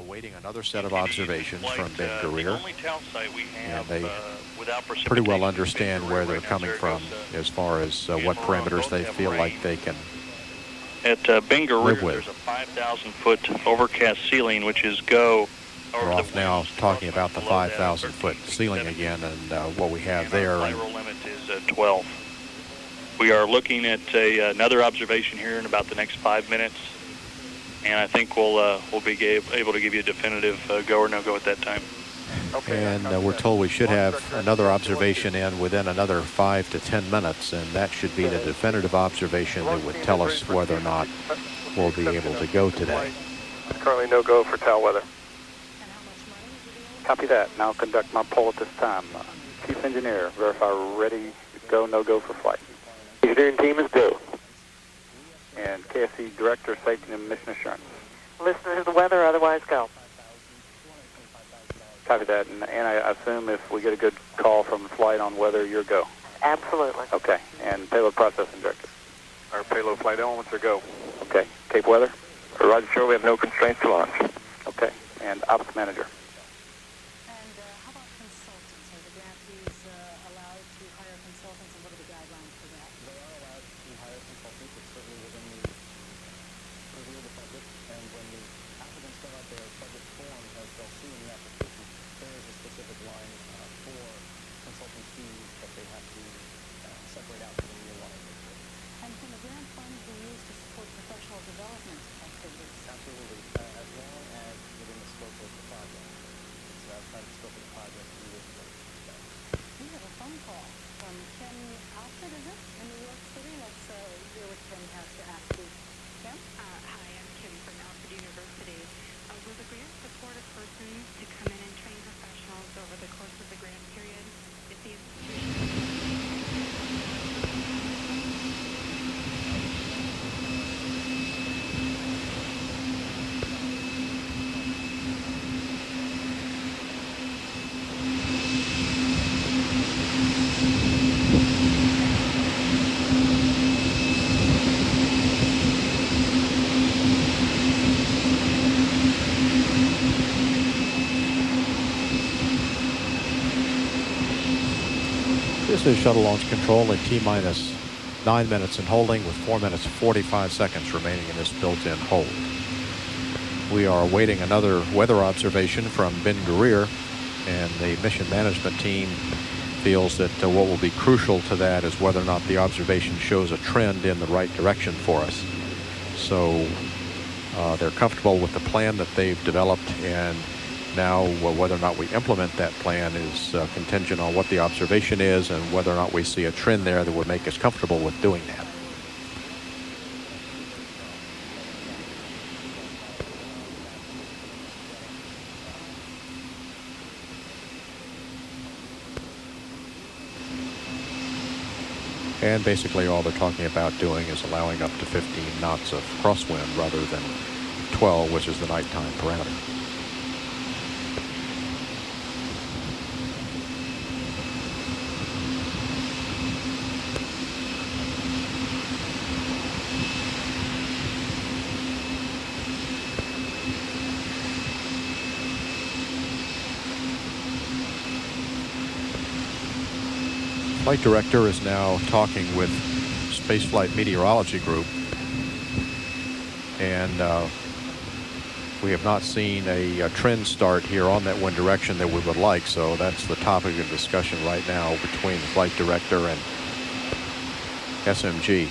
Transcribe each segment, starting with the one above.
awaiting another set of observations from Ben Guerrier, and they pretty well understand where they're coming from as far as what parameters they feel like they can at Ben Guerrier, live with. there's a 5,000-foot overcast ceiling, which is go. We're off now talking about the 5,000-foot ceiling again, and what we have there. Our flight roll limit is 12. We are looking at another observation here in about the next 5 minutes, and I think we'll be able to give you a definitive go or no go at that time. Okay, and we're told we should have another observation in within another 5 to 10 minutes, and that should be the definitive observation that would tell us whether or not we'll be able to go today. Currently no go for tail weather. Copy that. Now conduct my poll at this time. Chief Engineer, verify ready, go, no go for flight. Engineering team is go. And KSC Director, Safety and Mission Assurance. Listen to the weather, otherwise go. Copy that. And I assume if we get a good call from the flight on weather, you're go. Absolutely. Okay. And payload processing director. Our payload flight elements are go. Okay. Cape weather? Roger, sure. We have no constraints to launch. Okay. And ops manager. And how about consultants? Are the grantees allowed to hire consultants, and what are the guidelines for that? They are allowed to hire consultants. It's certainly within the purview of the budget. And when the applicants fill out their budget form, as they'll see in the application, there is a specific line for consulting fees that they have to separate out from the year one. And can the grant funds be used to support professional development activities? Absolutely, as long as within the scope of the project. So outside the scope of the project, we would be able to use that. We have a phone call from Ken Alfred, is it, in New York City? Let's hear what Ken has to ask you. Ken? Hi, I'm Kim from Alfred University. Will the grant support a person to come in and train professionals over the course of the grant period? If the This is Shuttle Launch Control at T-minus 9 minutes in holding with 4 minutes 45 seconds remaining in this built-in hold. We are awaiting another weather observation from Ben Guerrier, and the mission management team feels that what will be crucial to that is whether or not the observation shows a trend in the right direction for us. So they're comfortable with the plan that they've developed, and now whether or not we implement that plan is contingent on what the observation is and whether or not we see a trend there that would make us comfortable with doing that. And basically all they're talking about doing is allowing up to 15 knots of crosswind rather than 12, which is the nighttime parameter. Flight director is now talking with Spaceflight Meteorology Group, and we have not seen a trend start here on that wind direction that we would like, so that's the topic of discussion right now between the flight director and SMG.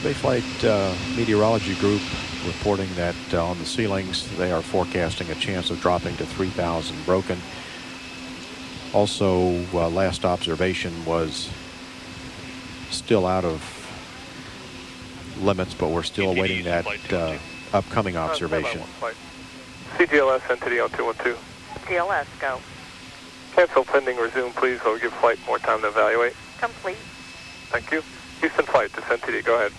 Spaceflight Meteorology Group reporting that on the ceilings they are forecasting a chance of dropping to 3,000 broken. Also, last observation was still out of limits, but we're still awaiting that upcoming observation. CGLS entity on 212. GLS, go. Cancel pending resume, please. I'll give flight more time to evaluate. Complete. Thank you. Houston flight, this entity, go ahead.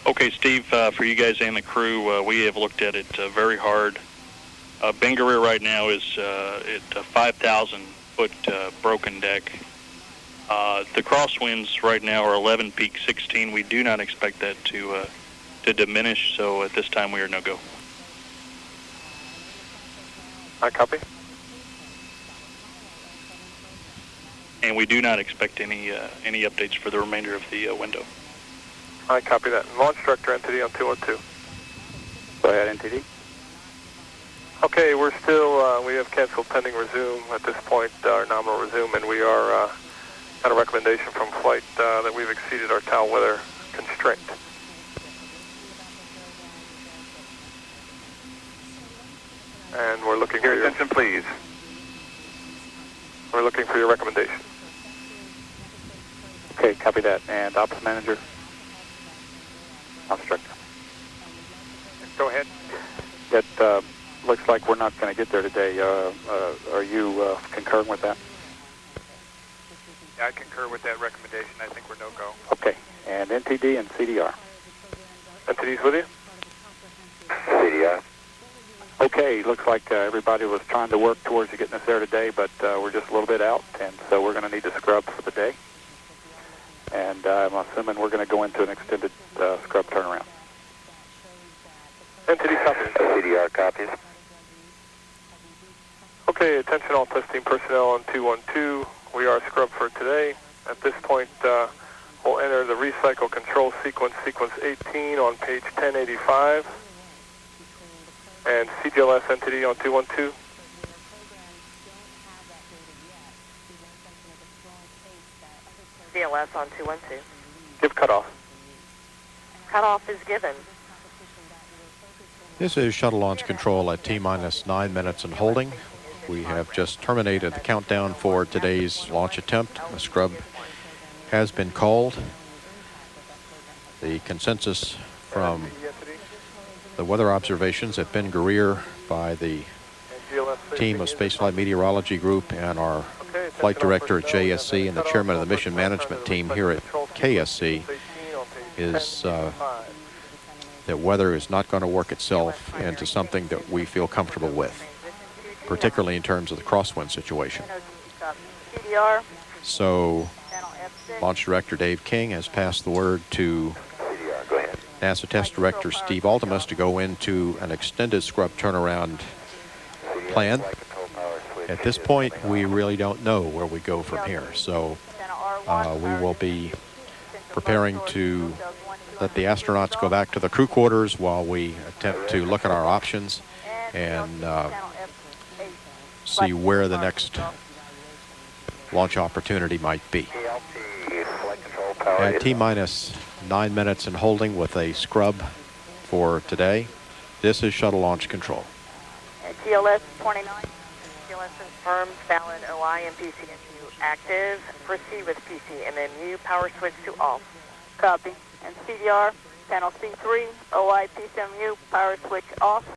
Okay, Steve, for you guys and the crew, we have looked at it very hard. Ben Guerrier right now is at 5,000-foot broken deck. The crosswinds right now are 11 peak 16. We do not expect that to diminish, so at this time we are no-go. I copy. And we do not expect any updates for the remainder of the window. I copy that. Launch director entity on 212. Go ahead, NTD. Okay, we're still, we have canceled pending resume at this point, our nominal resume, and we are at a recommendation from flight that we've exceeded our TAL weather constraint. And we're looking for your attention, please. We're looking for your recommendation. Okay, copy that. And Ops Manager? Ops Director. Go ahead. It looks like we're not going to get there today. Are you concurring with that? Yeah, I concur with that recommendation. I think we're no-go. Okay. And NTD and CDR? Entities with you? CDR. Okay, looks like everybody was trying to work towards getting us there today, but we're just a little bit out, and so we're going to need to scrub for the day. And I'm assuming we're going to go into an extended scrub turnaround. Entity copies. CDR copies. Okay, attention all testing personnel on 212. We are scrubbed for today. At this point, we'll enter the recycle control sequence 18 on page 1085. And CGLS entity on 212. GLS on 212. Give cutoff. Cutoff is given. This is Shuttle Launch Control at T-minus 9 minutes and holding. We have just terminated the countdown for today's launch attempt. A scrub has been called. The consensus from the weather observations at Ben Guerrier by the team of Spaceflight Meteorology Group and our flight director at JSC and the chairman of the mission management team here at KSC is that weather is not going to work itself into something that we feel comfortable with, particularly in terms of the crosswind situation. So Launch Director Dave King has passed the word to NASA Test Director Steve Altemus to go into an extended scrub turnaround plan. At this point, we really don't know where we go from here. So we will be preparing to let the astronauts go back to the crew quarters while we attempt to look at our options and see where the next launch opportunity might be. At T-minus 9 minutes and holding with a scrub for today, this is Shuttle Launch Control. GLS 29. GLS confirms valid OI and PCMU active. Proceed with PCMMU. Power switch to off. Copy. And CDR, panel C3, OI PCMU, power switch off.